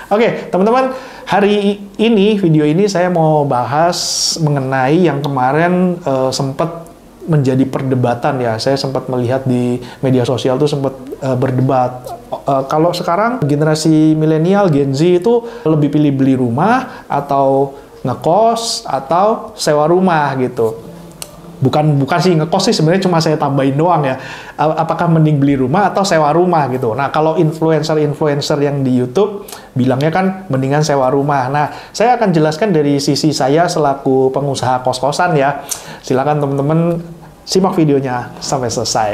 Oke, teman-teman, hari ini, video ini saya mau bahas mengenai yang kemarin sempat menjadi perdebatan ya. Saya sempat melihat di media sosial tuh sempat berdebat. Kalau sekarang generasi milenial, Gen Z itu lebih pilih beli rumah atau ngekos atau sewa rumah gitu. Bukan sih ngekos sih, sebenarnya cuma saya tambahin doang ya. Apakah mending beli rumah atau sewa rumah gitu. Nah, kalau influencer yang di YouTube bilangnya kan mendingan sewa rumah. Nah, saya akan jelaskan dari sisi saya selaku pengusaha kos-kosan ya. Silakan teman-teman simak videonya sampai selesai.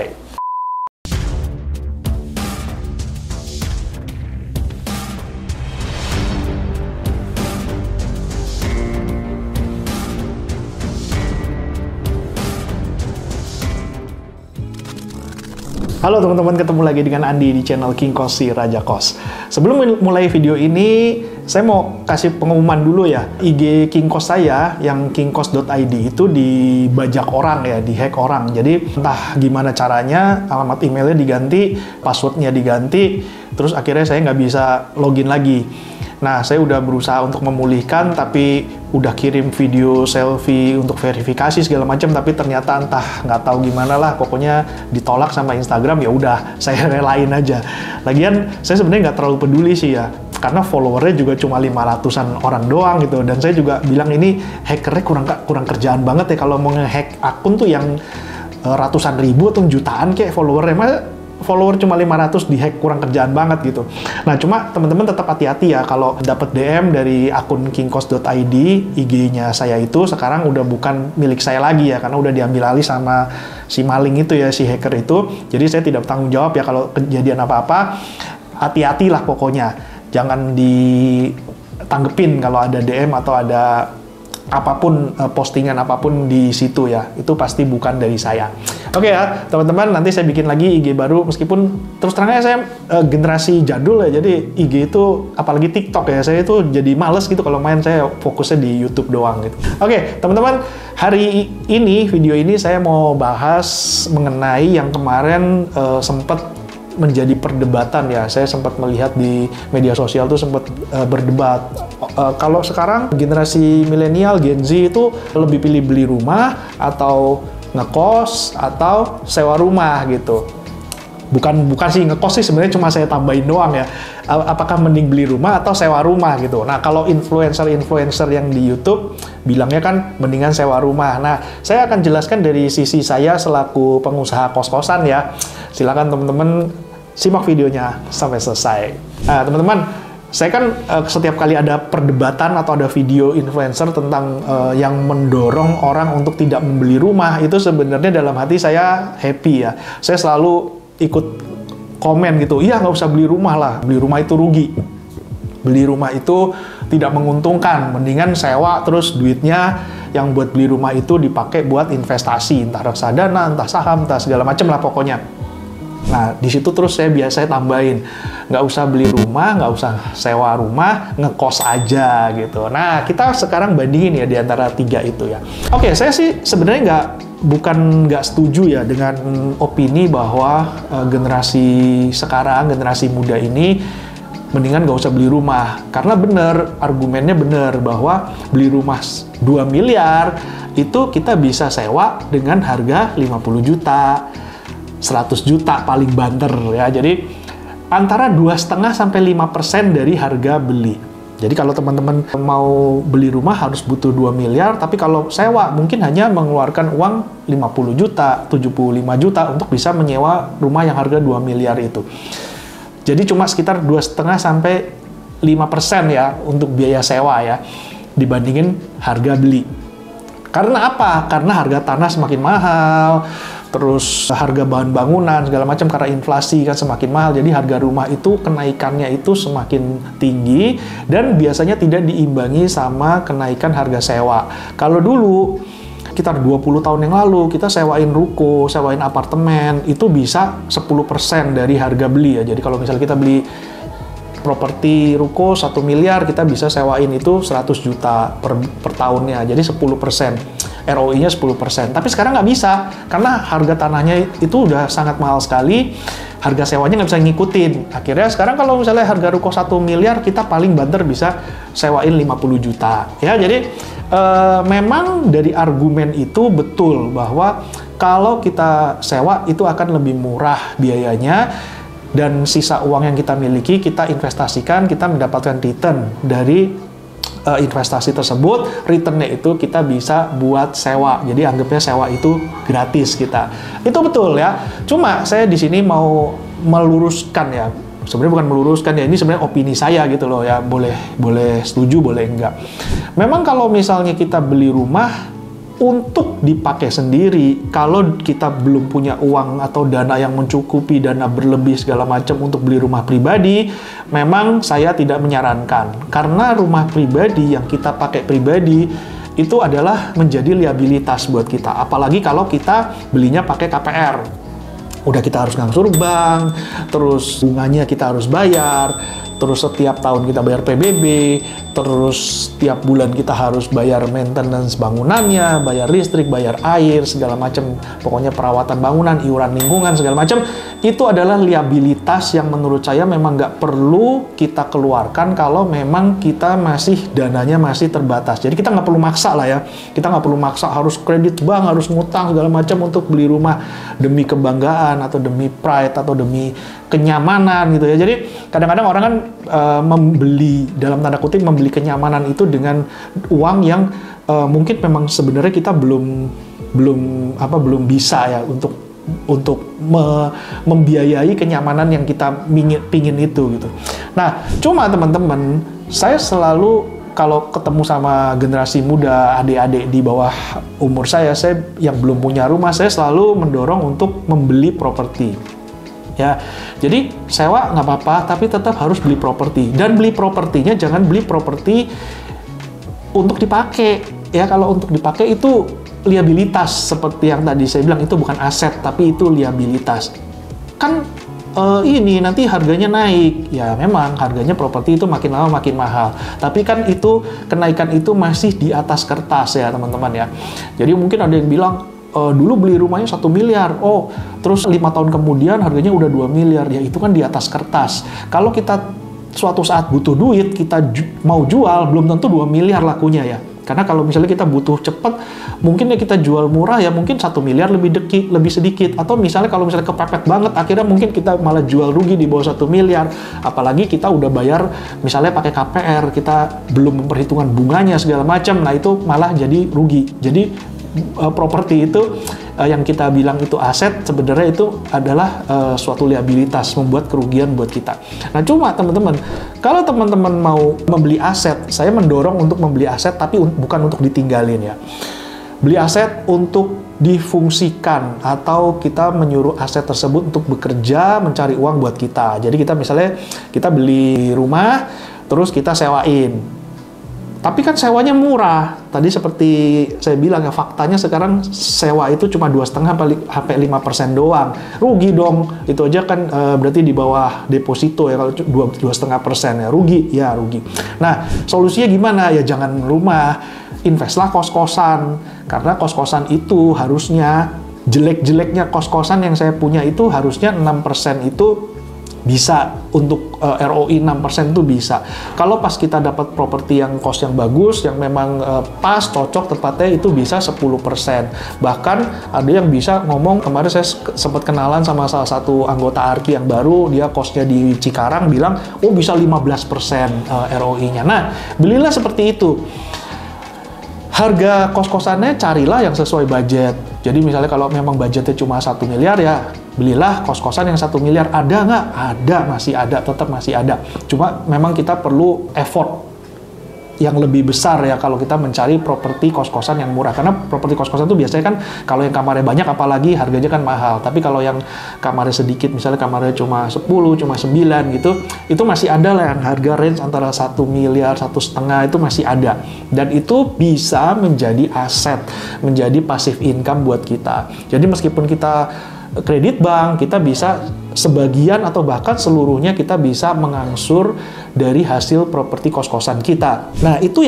Halo teman-teman, ketemu lagi dengan Andi di channel King Kos si Raja Kos. Sebelum mulai video ini, saya mau kasih pengumuman dulu ya. IG King Kos saya yang kingkos.id itu dibajak orang ya, dihack orang. Jadi entah gimana caranya, alamat emailnya diganti, passwordnya diganti, terus akhirnya saya nggak bisa login lagi. Nah, saya udah berusaha untuk memulihkan, tapi udah kirim video selfie untuk verifikasi segala macam, tapi ternyata entah nggak tahu gimana lah, pokoknya ditolak sama Instagram. Ya udah, saya relain aja. Lagian saya sebenarnya nggak terlalu peduli sih ya, karena followernya juga cuma 500-an orang doang gitu. Dan saya juga bilang ini hackernya kurang kerjaan banget ya kalau mau nge-hack akun tuh yang ratusan ribu atau jutaan kayak followernya. Follower cuma 500 dihack, kurang kerjaan banget gitu. Nah, cuma teman-teman tetap hati-hati ya kalau dapat DM dari akun kingkos.id, IG-nya saya itu sekarang udah bukan milik saya lagi ya, karena udah diambil alih sama si maling itu ya, si hacker itu. Jadi saya tidak bertanggung jawab ya kalau kejadian apa-apa. Hati-hatilah pokoknya. Jangan ditanggepin kalau ada DM atau ada apapun, postingan apapun di situ ya. Itu pasti bukan dari saya. Oke ya, teman-teman, nanti saya bikin lagi IG baru, meskipun terus terangnya saya generasi jadul ya, jadi IG itu, apalagi TikTok ya, saya itu jadi males gitu kalau main, saya fokusnya di YouTube doang gitu. Oke, teman-teman, hari ini, video ini saya mau bahas mengenai yang kemarin sempat menjadi perdebatan ya. Saya sempat melihat di media sosial tuh sempat berdebat. Kalau sekarang generasi milenial, Gen Z itu lebih pilih beli rumah atau ngekos atau sewa rumah gitu. Bukan sih ngekos sih, sebenarnya cuma saya tambahin doang ya. Apakah mending beli rumah atau sewa rumah gitu. Nah, kalau influencer yang di YouTube bilangnya kan mendingan sewa rumah. Nah, saya akan jelaskan dari sisi saya selaku pengusaha kos-kosan ya. Silakan teman-teman simak videonya sampai selesai. Nah, teman-teman, saya kan setiap kali ada perdebatan atau ada video influencer tentang yang mendorong orang untuk tidak membeli rumah, itu sebenarnya dalam hati saya happy ya. Saya selalu ikut komen gitu, iya nggak usah beli rumah lah, beli rumah itu rugi. Beli rumah itu tidak menguntungkan, mendingan sewa terus duitnya yang buat beli rumah itu dipakai buat investasi, entah reksadana, entah saham, entah segala macam lah pokoknya. Nah, di situ terus saya biasanya tambahin, nggak usah beli rumah, nggak usah sewa rumah, ngekos aja gitu. Nah, kita sekarang bandingin ya di antara tiga itu ya. Oke, saya sih sebenarnya nggak setuju ya dengan opini bahwa generasi sekarang, generasi muda ini mendingan nggak usah beli rumah. Karena bener, argumennya bener bahwa beli rumah 2 miliar itu kita bisa sewa dengan harga 50 juta. 100 juta paling banter ya. Jadi antara 2,5 sampai 5% dari harga beli. Jadi kalau teman-teman mau beli rumah harus butuh 2 miliar, tapi kalau sewa mungkin hanya mengeluarkan uang 50 juta, 75 juta untuk bisa menyewa rumah yang harga 2 miliar itu. Jadi cuma sekitar 2,5 sampai 5% ya untuk biaya sewa ya, dibandingin harga beli. Karena apa? Karena harga tanah semakin mahal, terus harga bahan bangunan segala macam karena inflasi kan semakin mahal, jadi harga rumah itu kenaikannya itu semakin tinggi dan biasanya tidak diimbangi sama kenaikan harga sewa. Kalau dulu sekitar 20 tahun yang lalu kita sewain ruko, sewain apartemen itu bisa 10% dari harga beli ya. Jadi kalau misalnya kita beli properti ruko 1 miliar, kita bisa sewain itu 100 juta per tahunnya, jadi 10%. ROI-nya 10%. Tapi sekarang nggak bisa, karena harga tanahnya itu udah sangat mahal sekali, harga sewanya nggak bisa ngikutin. Akhirnya sekarang kalau misalnya harga ruko 1 miliar, kita paling banter bisa sewain 50 juta. Ya, jadi memang dari argumen itu betul bahwa kalau kita sewa itu akan lebih murah biayanya, dan sisa uang yang kita miliki kita investasikan, kita mendapatkan return dari investasi tersebut. Returnnya itu kita bisa buat sewa, jadi anggapnya sewa itu gratis kita. Itu betul ya. Cuma saya di sini mau meluruskan ya, sebenarnya bukan meluruskan ya, ini sebenarnya opini saya gitu loh ya, boleh setuju boleh enggak. Memang kalau misalnya kita beli rumah untuk dipakai sendiri, kalau kita belum punya uang atau dana yang mencukupi, dana berlebih segala macam untuk beli rumah pribadi, memang saya tidak menyarankan. Karena rumah pribadi yang kita pakai pribadi itu adalah menjadi liabilitas buat kita. Apalagi kalau kita belinya pakai KPR. Udah kita harus ngangsur bank, terus bunganya kita harus bayar, terus setiap tahun kita bayar PBB, terus tiap bulan kita harus bayar maintenance bangunannya, bayar listrik, bayar air, segala macam, pokoknya perawatan bangunan, iuran lingkungan, segala macam. Itu adalah liabilitas yang menurut saya memang nggak perlu kita keluarkan kalau memang kita masih dananya masih terbatas. Jadi kita nggak perlu maksa lah ya, kita nggak perlu maksa harus kredit bank, harus ngutang segala macam untuk beli rumah demi kebanggaan atau demi pride atau demi kenyamanan gitu ya. Jadi kadang-kadang orang kan membeli, dalam tanda kutip membeli kenyamanan itu dengan uang yang mungkin memang sebenarnya kita belum bisa ya untuk membiayai kenyamanan yang kita pingin itu gitu. Nah, cuma teman-teman, saya selalu kalau ketemu sama generasi muda, adik-adik di bawah umur saya yang belum punya rumah, saya selalu mendorong untuk membeli properti. Ya, jadi sewa nggak apa-apa, tapi tetap harus beli properti. Dan beli propertinya jangan beli properti untuk dipakai. Ya, kalau untuk dipakai itu liabilitas, seperti yang tadi saya bilang, itu bukan aset, tapi itu liabilitas. Kan ini nanti harganya naik. Ya, memang harganya properti itu makin lama makin mahal. Tapi kan itu kenaikan itu masih di atas kertas ya, teman-teman ya. Jadi mungkin ada yang bilang, dulu beli rumahnya 1 miliar, terus 5 tahun kemudian harganya udah 2 miliar, ya itu kan di atas kertas. Kalau kita suatu saat butuh duit, kita mau jual, belum tentu 2 miliar lakunya ya. Karena kalau misalnya kita butuh cepat, mungkin ya kita jual murah ya mungkin 1 miliar lebih sedikit. Atau misalnya kalau misalnya kepepet banget, akhirnya mungkin kita malah jual rugi di bawah 1 miliar. Apalagi kita udah bayar misalnya pakai KPR, kita belum memperhitungkan bunganya segala macam, nah itu malah jadi rugi. Jadi properti itu yang kita bilang itu aset, sebenarnya itu adalah suatu liabilitas, membuat kerugian buat kita. Nah, cuma teman-teman, kalau teman-teman mau membeli aset, saya mendorong untuk membeli aset, tapi bukan untuk ditinggalin ya. Beli aset untuk difungsikan, atau kita menyuruh aset tersebut untuk bekerja, mencari uang buat kita. Jadi kita misalnya, kita beli rumah, terus kita sewain. Tapi kan sewanya murah. Tadi seperti saya bilang ya, faktanya sekarang sewa itu cuma 2,5% 5% doang. Rugi dong. Itu aja kan berarti di bawah deposito ya, kalau 2,5% ya. Rugi. Nah, solusinya gimana? Ya jangan rumah, investlah kos-kosan. Karena kos-kosan itu harusnya, jelek-jeleknya kos-kosan yang saya punya itu harusnya 6% itu bisa untuk ROI 6% itu bisa. Kalau pas kita dapat properti yang kos yang bagus, yang memang pas, cocok tempatnya, itu bisa 10%. Bahkan ada yang bisa ngomong, kemarin saya sempat kenalan sama salah satu anggota ARKI yang baru, dia kosnya di Cikarang, bilang, bisa 15% ROI-nya. Nah, belilah seperti itu. Harga kos-kosannya carilah yang sesuai budget. Jadi misalnya kalau memang budgetnya cuma 1 miliar ya, belilah kos-kosan yang 1 miliar. Ada nggak? Ada, masih ada, tetap masih ada. Cuma memang kita perlu effort yang lebih besar ya kalau kita mencari properti kos-kosan yang murah. Karena properti kos-kosan itu biasanya kan kalau yang kamarnya banyak apalagi harganya kan mahal. Tapi kalau yang kamarnya sedikit, misalnya kamarnya cuma 10, cuma 9 gitu, itu masih ada lah yang harga range antara 1 miliar, 1,5 itu masih ada. Dan itu bisa menjadi aset, menjadi passive income buat kita. Jadi meskipun kita kredit bank, kita bisa sebagian atau bahkan seluruhnya kita bisa mengangsur dari hasil properti kos-kosan kita. Nah, itu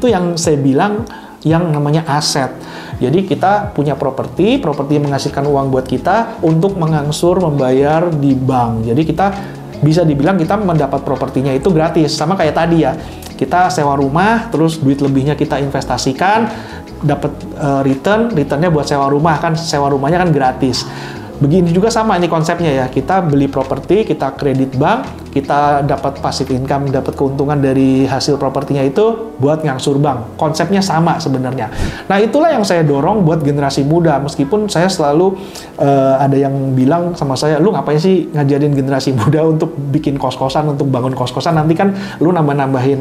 yang saya bilang yang namanya aset. Jadi kita punya properti yang menghasilkan uang buat kita untuk mengangsur membayar di bank. Jadi kita bisa dibilang kita mendapat propertinya itu gratis. Sama kayak tadi ya, kita sewa rumah, terus duit lebihnya kita investasikan, dapat returnnya buat sewa rumah, kan sewa rumahnya kan gratis. Begini juga sama ini konsepnya ya, kita beli properti, kita kredit bank, kita dapat passive income, dapat keuntungan dari hasil propertinya itu buat ngangsur bank. Konsepnya sama sebenarnya. Nah itulah yang saya dorong buat generasi muda, meskipun saya selalu ada yang bilang sama saya, lu ngapain sih ngajarin generasi muda untuk bikin kos-kosan, untuk bangun kos-kosan, nanti kan lu nambah-nambahin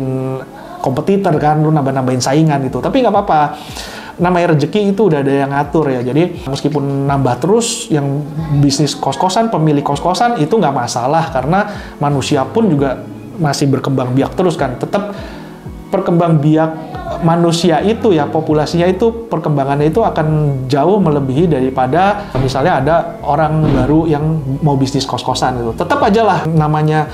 kompetitor kan, lu nambah-nambahin saingan gitu. Tapi nggak apa-apa. Namanya rezeki itu udah ada yang ngatur ya. Jadi meskipun nambah terus yang bisnis kos-kosan, pemilik kos-kosan itu nggak masalah, karena manusia pun juga masih berkembang biak terus kan. Tetap perkembang biak manusia itu ya, populasinya itu perkembangannya itu akan jauh melebihi daripada misalnya ada orang baru yang mau bisnis kos-kosan gitu. Tetap aja lah namanya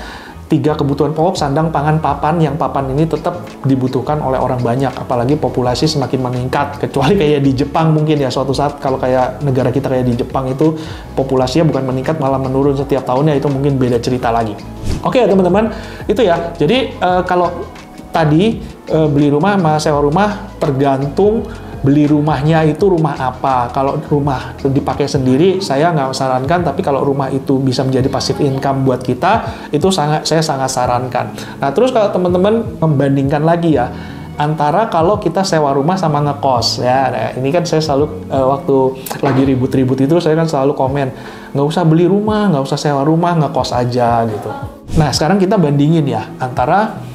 3 kebutuhan pokok, sandang, pangan, papan, yang papan ini tetap dibutuhkan oleh orang banyak, apalagi populasi semakin meningkat. Kecuali kayak di Jepang mungkin ya, suatu saat kalau kayak negara kita kayak di Jepang itu populasinya bukan meningkat malah menurun setiap tahunnya, itu mungkin beda cerita lagi. Oke teman-teman, itu ya. Jadi kalau tadi beli rumah sama sewa rumah tergantung beli rumahnya itu rumah apa. Kalau rumah dipakai sendiri, saya nggak sarankan, tapi kalau rumah itu bisa menjadi passive income buat kita, itu saya sangat sarankan. Nah, terus kalau teman-teman membandingkan lagi ya, antara kalau kita sewa rumah sama ngekos, ya, nah, ini kan saya selalu, waktu lagi ribut-ribut itu, saya kan selalu komen, nggak usah beli rumah, nggak usah sewa rumah, ngekos aja, gitu. Nah, sekarang kita bandingin ya, antara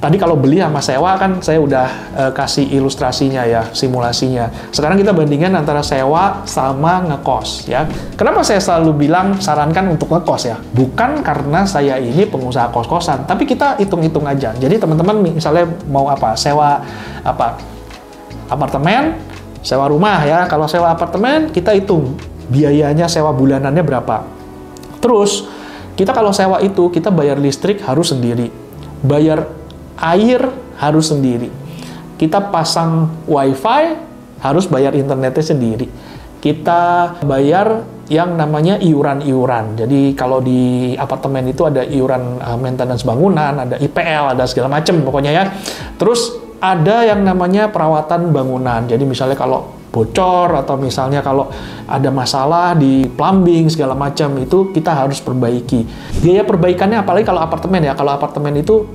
tadi kalau beli sama sewa kan saya udah kasih ilustrasinya ya, simulasinya. Sekarang kita bandingkan antara sewa sama ngekos ya. Kenapa saya selalu bilang sarankan untuk ngekos ya? Bukan karena saya ini pengusaha kos-kosan, tapi kita hitung-hitung aja. Jadi teman-teman misalnya mau apa? Sewa apa? Apartemen, sewa rumah ya. Kalau sewa apartemen kita hitung biayanya sewa bulanannya berapa. Terus kita kalau sewa itu kita bayar listrik harus sendiri. Bayar air harus sendiri. Kita pasang wifi, harus bayar internetnya sendiri. Kita bayar yang namanya iuran-iuran. Jadi kalau di apartemen itu ada iuran maintenance bangunan, ada IPL, ada segala macam pokoknya ya. Terus ada yang namanya perawatan bangunan. Jadi misalnya kalau bocor atau misalnya kalau ada masalah di plumbing segala macam, itu kita harus perbaiki. Biaya perbaikannya apalagi kalau apartemen ya, kalau apartemen itu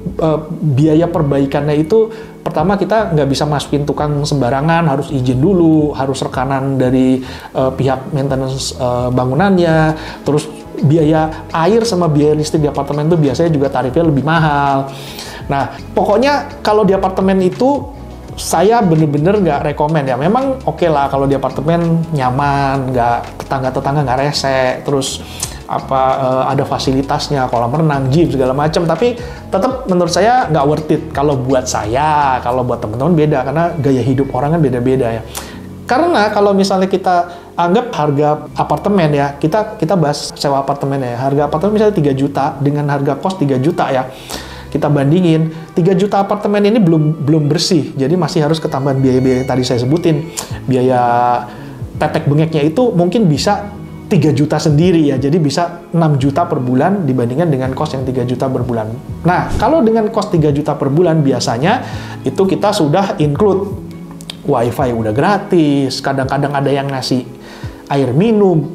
biaya perbaikannya itu pertama kita nggak bisa masukin tukang sembarangan, harus izin dulu, harus rekanan dari pihak maintenance bangunannya. Terus biaya air sama biaya listrik di apartemen itu biasanya juga tarifnya lebih mahal. Nah pokoknya kalau di apartemen itu saya bener-bener nggak rekomen ya. Memang oke lah kalau di apartemen nyaman, nggak tetangga-tetangga nggak rese, terus ada fasilitasnya, kolam renang, gym segala macam. Tapi tetap menurut saya nggak worth it kalau buat saya. Kalau buat teman-teman beda, karena gaya hidup orang kan beda-beda ya. Karena kalau misalnya kita anggap harga apartemen ya, kita bahas sewa apartemen ya. Harga apartemen misalnya 3 juta dengan harga kos 3 juta ya. Kita bandingin, 3 juta apartemen ini belum bersih, jadi masih harus ketambahan biaya-biaya yang tadi saya sebutin. Biaya tetek bengeknya itu mungkin bisa 3 juta sendiri ya, jadi bisa 6 juta per bulan dibandingkan dengan kos yang 3 juta per bulan. Nah, kalau dengan kos 3 juta per bulan, biasanya itu kita sudah include wifi udah gratis, kadang-kadang ada yang ngasih air minum,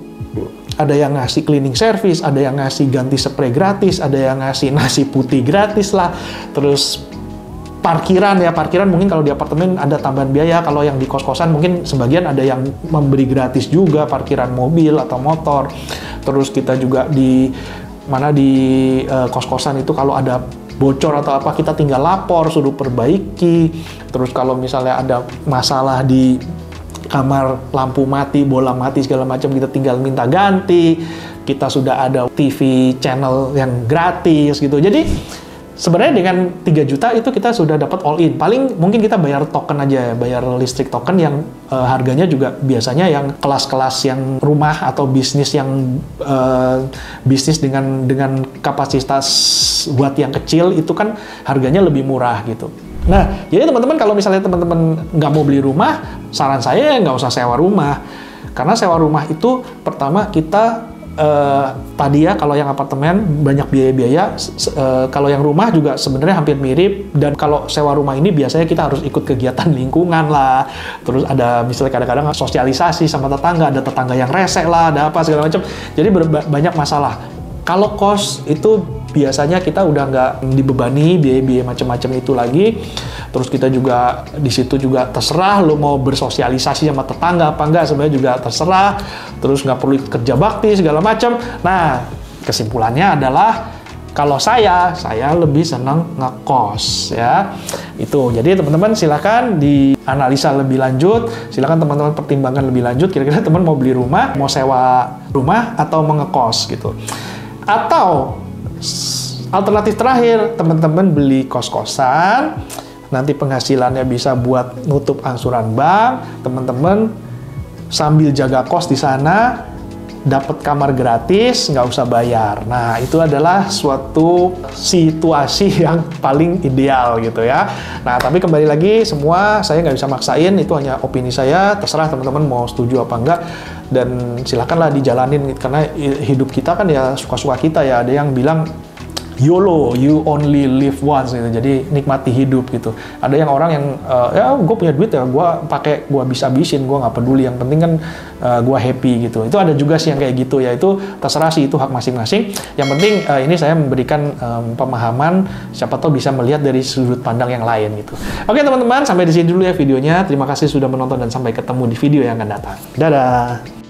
ada yang ngasih cleaning service, ada yang ngasih ganti spray gratis, ada yang ngasih nasi putih gratis lah. Terus parkiran ya, parkiran mungkin kalau di apartemen ada tambahan biaya, kalau yang di kos-kosan mungkin sebagian ada yang memberi gratis juga, parkiran mobil atau motor. Terus kita juga di kos-kosan itu kalau ada bocor atau apa kita tinggal lapor, suruh perbaiki. Terus kalau misalnya ada masalah di kamar lampu mati, bola mati segala macam, kita tinggal minta ganti. Kita sudah ada TV channel yang gratis gitu. Jadi sebenarnya dengan 3 juta itu kita sudah dapat all in. Paling mungkin kita bayar token aja, bayar listrik token yang harganya juga biasanya yang kelas-kelas yang rumah atau bisnis yang bisnis dengan kapasitas buat yang kecil itu kan harganya lebih murah gitu. Nah, jadi teman-teman kalau misalnya teman-teman nggak mau beli rumah, saran saya nggak usah sewa rumah. Karena sewa rumah itu pertama kita tadi ya, kalau yang apartemen banyak biaya-biaya, kalau yang rumah juga sebenarnya hampir mirip. Dan kalau sewa rumah ini biasanya kita harus ikut kegiatan lingkungan lah, terus ada misalnya kadang-kadang sosialisasi sama tetangga, ada tetangga yang resek lah, ada apa segala macam, jadi banyak masalah. Kalau kos itu biasanya kita udah nggak dibebani biaya-biaya macam-macam itu lagi. Terus kita juga di situ juga terserah lo mau bersosialisasi sama tetangga apa enggak, sebenarnya juga terserah. Terus nggak perlu kerja bakti segala macam. Nah, kesimpulannya adalah kalau saya lebih senang ngekos ya. Itu. Jadi teman-teman silakan dianalisa lebih lanjut, silakan teman-teman pertimbangkan lebih lanjut kira-kira teman mau beli rumah, mau sewa rumah atau mau ngekos gitu. Atau alternatif terakhir, teman-teman beli kos-kosan, nanti penghasilannya bisa buat nutup angsuran bank, teman-teman sambil jaga kos di sana, dapat kamar gratis, nggak usah bayar. Nah, itu adalah suatu situasi yang paling ideal gitu ya. Nah, tapi kembali lagi, semua saya nggak bisa maksain, itu hanya opini saya, terserah teman-teman mau setuju apa enggak. Dan silakanlah dijalanin, karena hidup kita kan ya suka-suka kita ya. Ada yang bilang YOLO, you only live once gitu. Jadi nikmati hidup gitu. Ada yang orang yang ya gue punya duit ya, gue pakai, gue bisa habisin, gue nggak peduli. Yang penting kan gue happy gitu. Itu ada juga sih yang kayak gitu ya. Itu terserah sih, itu hak masing-masing. Yang penting ini saya memberikan pemahaman, siapa tahu bisa melihat dari sudut pandang yang lain gitu. Oke teman-teman, sampai di sini dulu ya videonya. Terima kasih sudah menonton dan sampai ketemu di video yang akan datang. Dadah.